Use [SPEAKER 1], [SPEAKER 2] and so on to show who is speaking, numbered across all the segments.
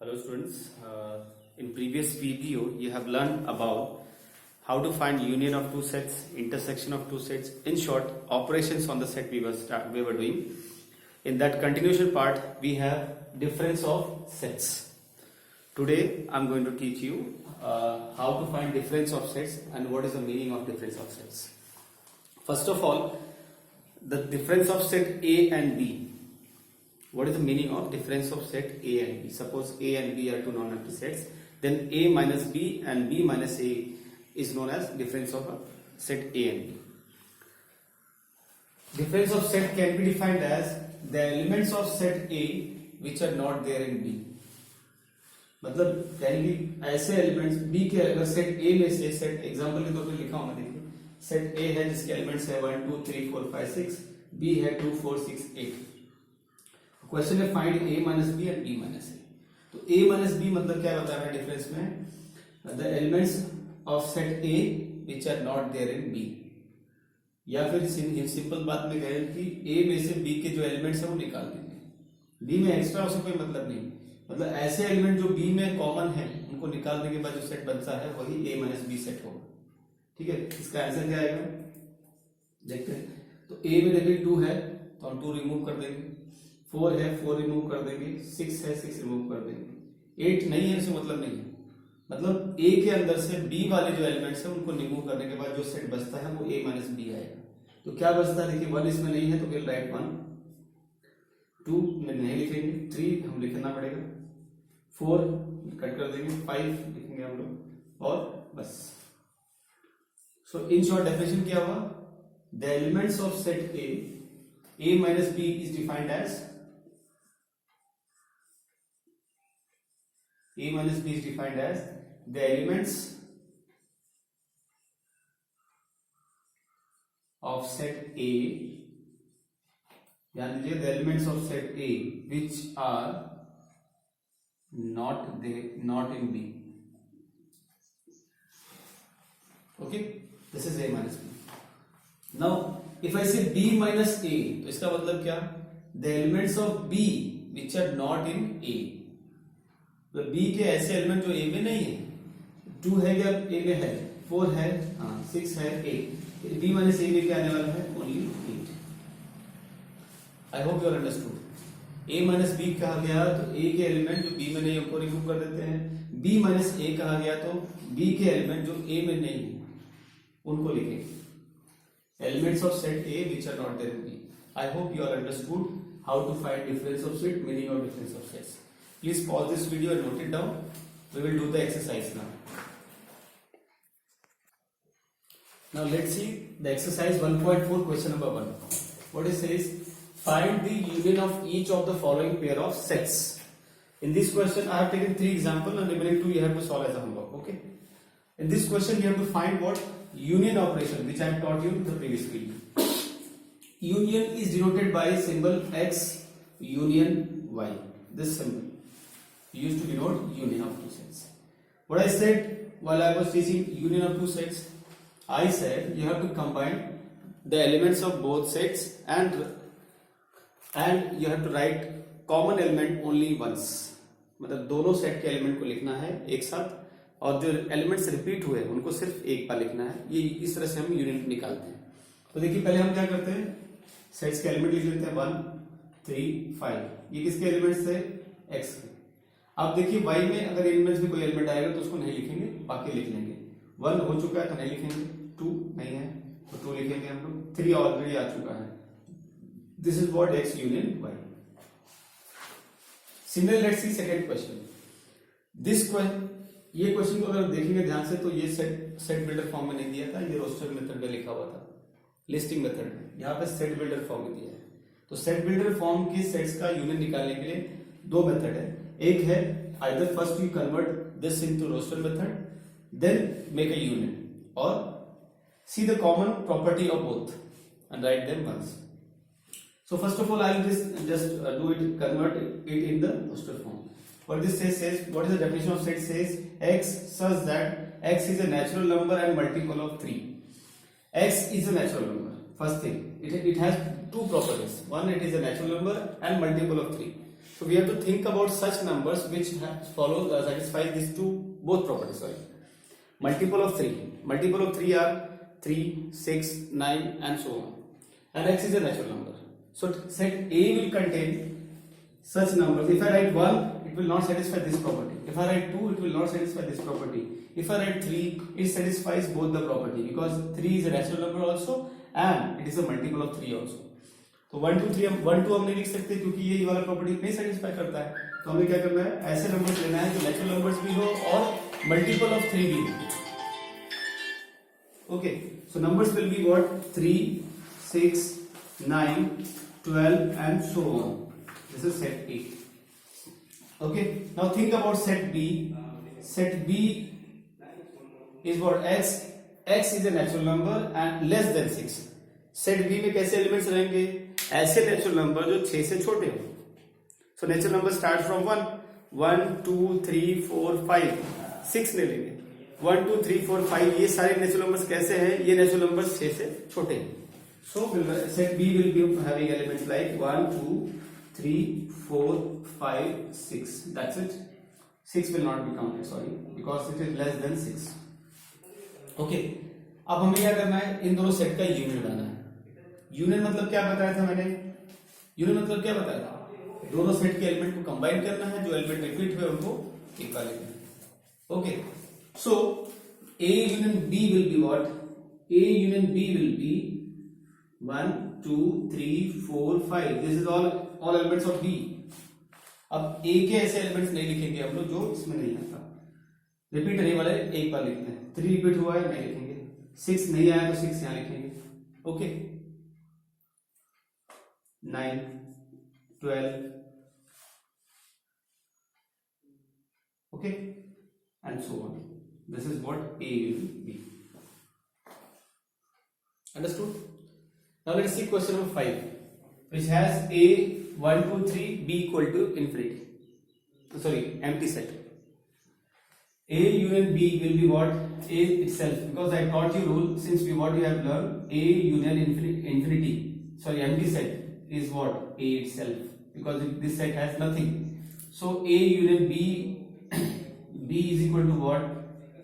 [SPEAKER 1] Hello students, in previous video you have learned about how to find union of two sets, intersection of two sets, in short operations on the set we were doing. In that continuation part we have difference of sets. Today I am going to teach you how to find difference of sets and what is the meaning of difference of sets. First of all, the difference of set A and B. What is the meaning of difference of set A and B? Suppose A and B are two non-empty sets, then A minus B and B minus A is known as difference of a set A and B. Difference of set can be defined as the elements of set A which are not there in B. मतलब कहेंगे ऐसे elements B के अगर set A में से set example के तौर पे लिखा हूं मैं, देखिए सेट A है जिसके एलिमेंट्स है 1 2 3 4 5 6, B है 2 4 6 8. क्वेश्चन है find A minus B and B minus A. तो A माइनस बी मतलब क्या बता रहा है डिफरेंस में, the elements of set A which are not there in B. या फिर सिंपल बात में कहें कि A में से B के जो एलिमेंट्स है वो निकाल देंगे. B में एक्स्ट्रा उससे कोई मतलब नहीं, मतलब ऐसे एलिमेंट जो B में कॉमन है उनको निकालने के बाद जो सेट बनता है वही A माइनस बी सेट होगा. ठीक है, इसका आंसर क्या आएगा देखते हैं. तो A में देखिए 2 है तो हम 2 रिमूव कर देंगे, 4 है 4 रिमूव कर देंगे, 6 है 6 रिमूव कर देंगे, 8 नहीं है इसमें मतलब नहीं है. मतलब A के अंदर से B वाले जो एलिमेंट्स हैं उनको रिमूव करने के बाद जो सेट बचता है वो A माइनस बी आएगा. तो क्या बचता है देखिए 1 इसमें नहीं है तो विल राइट 1, 2 में नहीं लिखेंगे, 3 हम लिखना पड़ेगा, 4 कट कर देंगे, 5 लिखेंगे हम लोग और बस. सो इन शॉर्ट डेफिनेशन क्या हुआ, the elements of set A minus B is defined as A minus B is defined as the elements of set A, ध्यान दीजिए, the elements of set A which are not in B. Okay, this is A minus B. Now if I say B minus A, तो इसका मतलब क्या, the elements of B which are not in A. तो B के ऐसे element जो A में नहीं है, 2 है क्या A में है, 4 है, 6 है, 8. B माइनस A में क्या आने वाला है, only 8. I hope you are understood. A minus B कहा गया तो A के एलिमेंट जो B में नहीं उनको रिमूव कर देते हैं. B माइनस A कहा गया तो B के एलिमेंट जो A में नहीं है उनको लिखेंगे. Elements of set A which are not there in B. I hope you are understood how to find difference of set, meaning of difference of sets. Please pause this video and note it down. We will do the exercise now. Now let's see the exercise 1.4 question number 1. What it says, find the union of each of the following pair of sets. In this question I have taken 3 examples and remaining 2 you have to solve as a homework. Okay. In this question you have to find what? Union operation, which I have taught you in the previous video. Union is denoted by symbol X union Y. This symbol used to denote union of two sets. What I said while I was teaching union of two sets, I said you have to combine the elements of both sets and you have to write common element only once. मतलब दोनों set के element को लिखना है एक साथ और जो एलिमेंट्स रिपीट हुए उनको सिर्फ एक बार लिखना है. ये इस तरह से हम यूनियन निकालते हैं. तो देखिए पहले हम क्या करते हैं, सेट्स के एलिमेंट लिख लेते हैं 1 3 5. ये किसके एलिमेंट्स थे, एक्स के. अब देखिए y में अगर एलिमेंट्स में कोई एलिमेंट आएगा तो उसको नहीं लिखेंगे, बाकी लिख लेंगे. 1 हो चुका है तो नहीं लिखेंगे, 2 नहीं है तो 2 लिखेंगे हम लोग, 3 ऑलरेडी आ चुका है. This is what x union y. Similar let's see second question. This question, ये क्वेश्चन को अगर देखेंगे ध्यान से तो ये सेट बिल्डर फॉर्म में नहीं दिया था, ये रोस्टर मेथड में लिखा हुआ था, लिस्टिंग मेथड में. यहाँ पे सेट बिल्डर फॉर्म में दिया है. तो सेट बिल्डर फॉर्म के सेट्स का यूनियन निकालने के लिए 2 मेथड है. एक है either first you convert this into roster method then make a union, और see the common property of both and write them once. So first of all I will just do it, convert it in the roster form. What this says, what is the definition of set? Says x such that x is a natural number and multiple of 3. X is a natural number. First thing, it has 2 properties. One, it is a natural number and multiple of 3. So we have to think about such numbers which follow satisfy these two both properties. Sorry, multiple of 3. Multiple of 3 are 3, 6, 9, and so on. And x is a natural number. So set A will contain such numbers. If I write 1, it will not satisfy this property. If I write 2, it will not satisfy this property. If I write 3, it satisfies both the property because 3 is a natural number also and it is a multiple of 3 also. तो 1 2 3 1 2 हम नहीं लिख सकते क्योंकि ये वाला property नहीं satisfy करता है. तो हमें क्या करना है, ऐसे नंबर्स लेना है जो नेचुरल नंबर्स भी हो और मल्टीपल ऑफ 3 भी हो. Okay, so numbers will be what 3, 6, 9, 12 and so on. This is set A. Okay, now think about set B. Set B is what x is a natural number and less than 6. Set B में कैसे elements रहेंगे, ऐसे natural number जो 6 से छोटे हो. So natural number start from 1, 1 2 3 4 5 6 ले लेंगे. 1 2 3 4 5 ये सारे नेचुरल नंबर्स कैसे हैं, ये नेचुरल नंबर्स 6 से छोटे हैं. So set B will be having elements like 1 2 3 4 5 6. That's it. 6 will not be counted, sorry, because it is less than 6. Okay, अब हमें क्या करना है, इन दोनों सेट का यूनियन बनाना है. यूनियन मतलब क्या बताया था मैंने, यूनियन मतलब क्या बताया था, दोनों सेट के एलिमेंट को कंबाइन करना है, जो एलिमेंट रिपीट हुए उनको एक बार लिखना है. Okay, so A union B will be what, A union B will be 1 2 3 4 5. This is all elements of B. अब A के ऐसे एलिमेंट्स नहीं लिखेंगे हम लोग जो इसमें नहीं आता, रिपीट नहीं वाले एक बार लिखते हैं. 3 रिपीट हुआ है नहीं लिखेंगे, 6 नहीं आया तो 6 यहां लिखेंगे. Okay, 9 12, okay, and so on. This is what A will be. Understood? Now let's see question number 5, which has A 1 2 3 B equal to infinity. Sorry, empty set. A union B will be what, A itself, because I taught you rule, since we what you have learned, A union infinity, sorry, empty set is what, A itself, because this set has nothing. So A union B B is equal to what,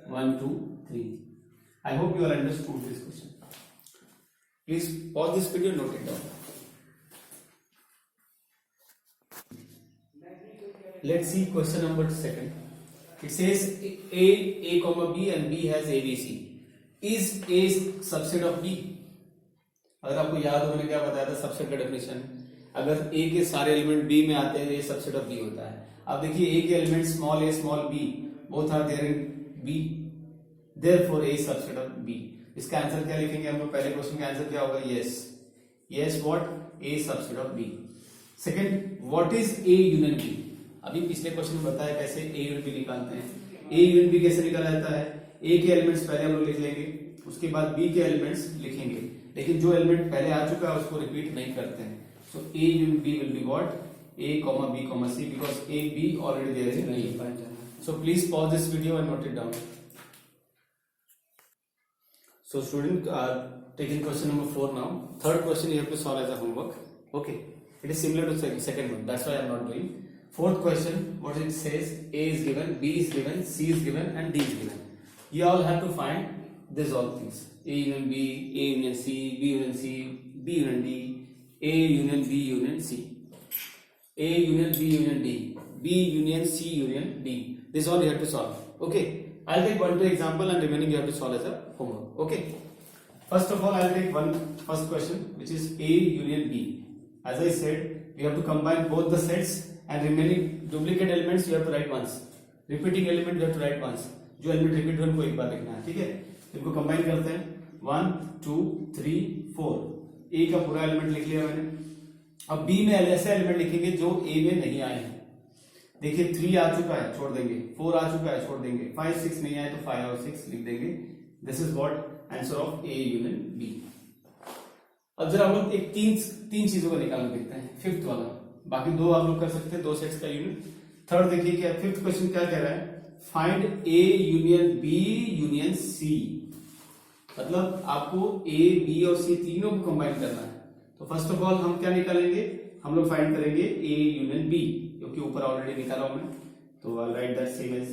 [SPEAKER 1] 1 2 3. I hope you all understood this question. Please pause this video, note it down. Let's see question number 2. It says A comma B and B has ABC. Is A subset of B? अगर आपको याद हो मैंने क्या बताया था subset का definition, अगर A के सारे एलिमेंट B में आते हैं तो ये सबसेट ऑफ B होता है. अब देखिए A के element small a small b both are there in B, therefore A subset of B. इसका आंसर क्या लिखेंगे हम लोग, पहले क्वेश्चन का आंसर क्या होगा, yes what, A subset of B. Second, what is A union B. अभी पिछले क्वेश्चन में बताया कैसे A यूनियन B निकालते हैं. A यूनियन B कैसे निकाला जाता है, A के एलिमेंट्स पहले हम लोग लिख लेंगे, उसके बाद B के एलिमेंट्स लिखेंगे, लेकिन जो एलिमेंट पहले आ चुका है उसको रिपीट नहीं करते हैं. सो A union B will be what, A comma B comma C, because A B already there is in A. So please pause this video and note it down. So student taking question number 4 now. Third question you have to solve as a homework. Okay, it is similar to second one, that's why I am not doing. Fourth question, what it says, A is given, B is given, C is given and D is given. You all have to find this all things. A union B, A union C, B union C, B union D, A union B union C, A union B union D, B union C union D. This all you have to solve. Okay, I'll take 1 2 example and remaining you have to solve as a homework. Okay, first of all I'll take first question, which is A union B. As I said, we have to combine both the sets and remaining duplicate elements you have to write once, repeating element you have to write once. जो element repeat हुए उनको एक बार लिखना है. ठीक है, इनको combine करते हैं. 1 2 3 4. ए का पूरा एलिमेंट लिख लिया मैंने. अब बी में ऐसे एलिमेंट लिखेंगे जो ए में नहीं आए हैं. देखिए 3 आ चुका है, छोड़ देंगे. 4 आ चुका है, छोड़ देंगे. 5 6 नहीं आए तो 5 और 6 लिख देंगे. This is what answer of A union B. अब जरा हम लोग एक तीन चीजों को निकालना देखते हैं. फिफ्थ वाला, बाकी दो आप लोग कर सकते हैं, दो सेट्स का यूनियन. थर्ड देखिए क्या फिफ्थ क्वेश्चन क्या कह रहा है, find A union B union C. मतलब आपको ए बी और सी तीनों को कंबाइन करना है. तो फर्स्ट ऑफ ऑल हम क्या निकालेंगे, हम लोग फाइंड करेंगे ए यूनियन बी, क्योंकि ऊपर ऑलरेडी निकाला हूं मैं, तो I write that same as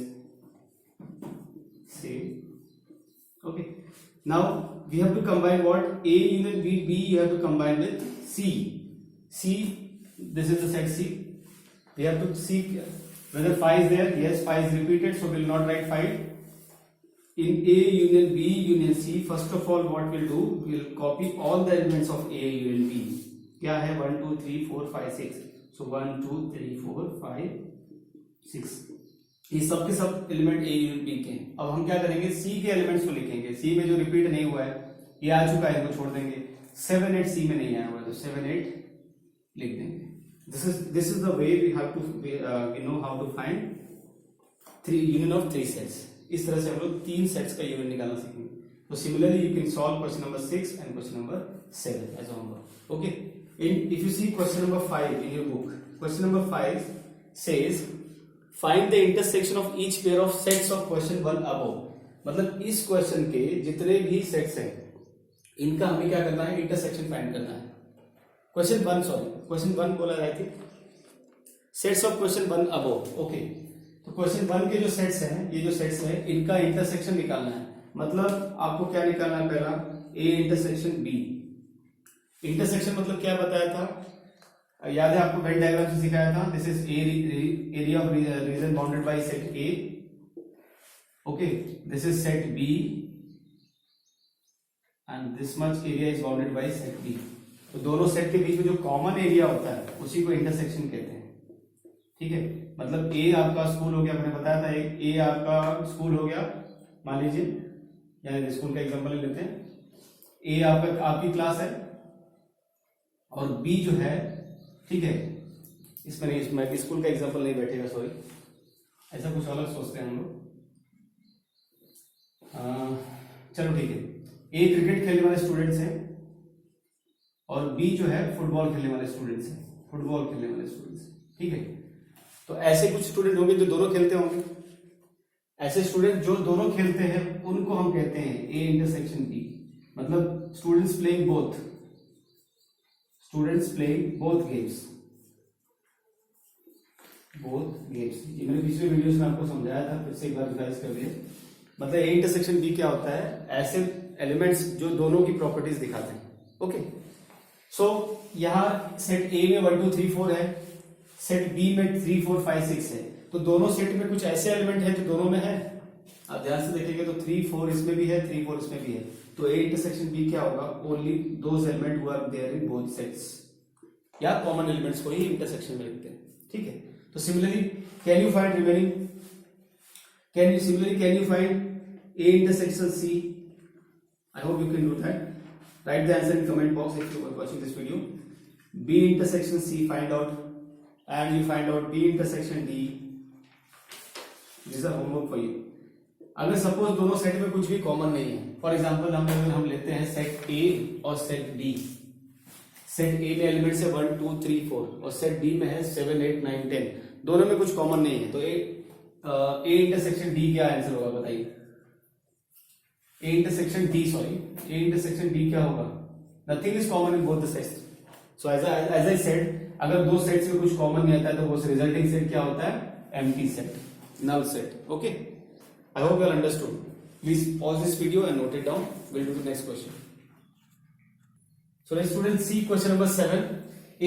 [SPEAKER 1] same. Okay, now we have to combine what A union B, B you have to combine with C, C this is the set C. We have to see whether phi is there. Yes, phi is repeated, so we will not write phi. In A union B union C, first of all what we'll do, we'll copy all the elements of A union B. क्या है 1 2 3 4 5 6, so 1 2 3 4 5 6, ये सब के सब element A union B के हैं। अब हम क्या करेंगे, C के एलिमेंट्स को लिखेंगे। C में जो रिपीट नहीं हुआ है, ये आ चुका है, इनको छोड़ देंगे। 7 8 C में नहीं आया हुआ, तो 7 8 लिख देंगे। This is the way we have to we know how to find union of 3 sets. इस तरह से हम लोग 3 सेट्स का यूनियन निकालना सीखेंगे। तो similarly you can solve question number 6 and question number 7 as a homework. Okay. If you see question number 5 in your book, question number 5 says find the intersection of each pair of sets of question 1 above. मतलब इस question के जितने भी sets हैं, इनका हमें क्या करना है, इंटरसेक्शन फाइंड करना है। क्वेश्चन 1, सॉरी क्वेश्चन 1 बोला जाए थी, sets of question 1 above. Okay, तो क्वेश्चन 1 के जो सेट्स हैं, ये जो सेट्स हैं, इनका इंटरसेक्शन निकालना है। मतलब आपको क्या निकालना है, पहला ए इंटरसेक्शन बी। इंटरसेक्शन मतलब क्या बताया था, याद है आपको, वेन डायग्राम से सिखाया था। This is area of region bounded by set A. Okay, this is set B and this much area is bounded by set B. तो दोनों सेट के बीच में जो कॉमन एरिया होता है उसी को इंटरसेक्शन कहते हैं। ठीक है, मतलब ए आपका स्कूल हो गया, मैंने बताया था, ए आपका स्कूल हो गया, मान लीजिए, यानी स्कूल का एग्जांपल लेते हैं। ए आपका आपकी क्लास है और बी जो है, ठीक है, इसमें नहीं, इसमें स्कूल का एग्जांपल नहीं बैठेगा, सॉरी, ऐसा कुछ अलग सोचते हैं हम लोग। चलो ठीक है, ए क्रिकेट खेलने वाले स्टूडेंट्स हैं और बी जो है फुटबॉल खेलने वाले स्टूडेंट्स हैं, फुटबॉल खेलने वाले स्टूडेंट्स। ठीक है, तो ऐसे कुछ स्टूडेंट होंगे जो दोनों खेलते होंगे। ऐसे स्टूडेंट जो दोनों खेलते हैं उनको हम कहते हैं ए इंटरसेक्शन बी। मतलब students playing both, students playing both games, both games. ये मैंने पिछले वीडियोस में आपको समझाया था, फिर से एक बार रिवाइज कर दिया। मतलब ए इंटरसेक्शन बी क्या होता है, ऐसे एलिमेंट्स जो दोनों की प्रॉपर्टीज दिखाते हैं। ओके, सो यहां सेट ए में 1 2 3 4 है, सेट बी में 3 4 5 6 है। तो दोनों सेट में कुछ ऐसे एलिमेंट है जो दोनों में है। आप ध्यान से देखेंगे तो 3 4 इसमें भी है, 3 4 इसमें भी है। तो ए इंटरसेक्शन बी क्या होगा, only those element who are there in both sets, या कॉमन एलिमेंट्स को ही इंटरसेक्शन में लिखते हैं। ठीक है, तो similarly can you find remaining, can you find A intersection C? I hope you can do that. Write the answer in comment box if you are watching this video. B intersection C find out, and you find out B intersection D. This is a homework for you. अगर suppose दोनों set में कुछ भी common नहीं है, for example हम लेते हैं सेट A और सेट B। सेट A में एलिमेंट्स है 1 2 3 4 और सेट B में है 7 8 9 10। दोनों में कुछ कॉमन नहीं है, तो A इंटरसेक्शन D क्या आंसर होगा बताइए? A intersection D, sorry, A intersection D क्या होगा? Nothing is common in both the sets. So as I said, अगर दो सेट्स में कुछ कॉमन नहीं आता है तो वो रिजल्टिंग सेट क्या होता है? Empty set, null set. Okay? I hope you all understood. Please pause this video and note it down. We'll do the next question. So let's students see question number 7.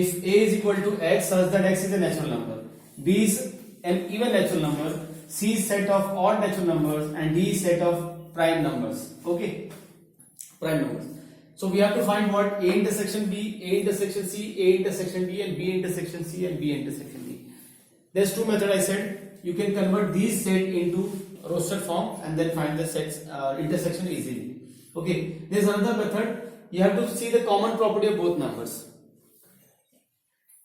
[SPEAKER 1] If A is equal to X such that X is a natural number, B is an even natural number, C is set of odd natural numbers, and D is set of prime numbers. Okay, prime numbers. So we have to find what A intersection B, A intersection C, A intersection D, and B intersection C and B intersection D. There's two methods I said. You can convert these set into roster form and then find the sets intersection easily. Okay, there's another method. You have to see the common property of both numbers.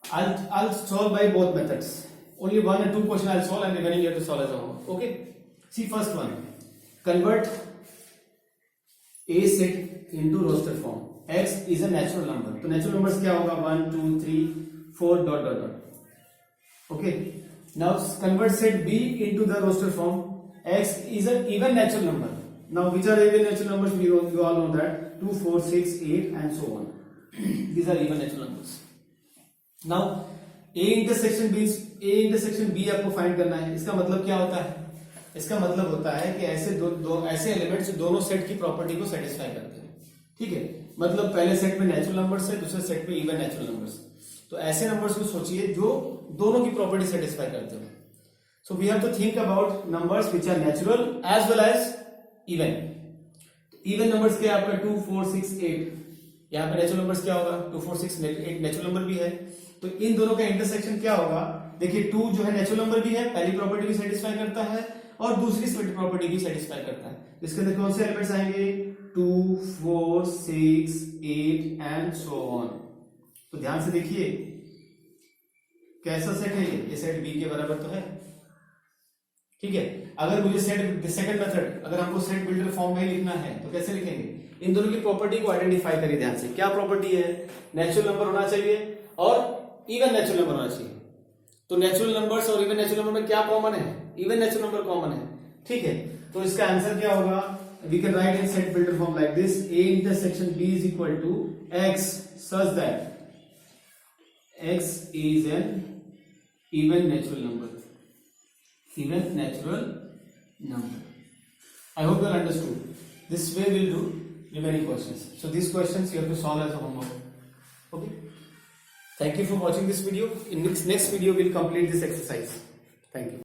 [SPEAKER 1] I'll solve by both methods. Only 1 and 2 questions I'll solve, and remaining you have to solve as a homework. Okay, see first one. Convert A set into roster form. X is a natural number. तो natural numbers क्या होगा? 1 2 3 4 dot dot dot. Okay. Now convert set B into the roster form. X is an even natural number. Now which are even natural numbers? You all know that 2 4 6 8 and so on. These are even natural numbers. Now A intersection B आपको find करना है। इसका मतलब क्या होता है? इसका मतलब होता है कि ऐसे एलिमेंट्स दोनों सेट की प्रॉपर्टी को सेटिस्फाई करते हैं। ठीक है, मतलब पहले सेट में नेचुरल नंबर्स है, दूसरे सेट में इवन नेचुरल नंबर्स। तो ऐसे नंबर्स को सोचिए जो दोनों की प्रॉपर्टी सेटिस्फाई करते हो। So we have to think about numbers which are natural as well as even. Even numbers क्या है आपका 2, 4, 6, 8। यहाँ पे नेचुरल नंबर्स क्या होगा 2, 4, 6, 8 नेचुरल नंबर भी है। तो इन दोनों का इंटरसेक्शन क्या होगा? देखिए 2 जो है नेचुरल नंबर भी है, पहली प्रॉपर्टी भी सेटिस्फाई करता है और दूसरी प्रॉपर्टी भी सेटिस्फाई करता है। इसके अंदर कौन से एलिमेंट्स आएंगे? 2, 4, 6, 8 एंड सो ऑन। तो ध्यान से देखिए कैसा सेट है ये सेट बी के बराबर तो है। ठीक है, अगर मुझे सेकंड मेथड, अगर हमको सेट बिल्डर फॉर्म में लिखना है तो कैसे लिखेंगे? इन दोनों की प्रॉपर्टी को आइडेंटिफाई करिए ध्यान से। क्या प्रॉपर्टी है? नेचुरल नंबर होना चाहिए और इवन नेचुरल नंबर होना चाहिए। तो नेचुरल नंबर्स और इवन नेचुरल नंबर में क्या कॉमन है? इवन नेचुरल नंबर कॉमन है। ठीक है, तो इसका आंसर क्या होगा? We can write in set builder form like this, A intersection B is equal to x such that x is an even natural number. I hope you understood. This way we'll do remaining questions. So these questions you have to solve as a homework. Okay. Thank you for watching this video. In next video we'll complete this exercise. Thank you.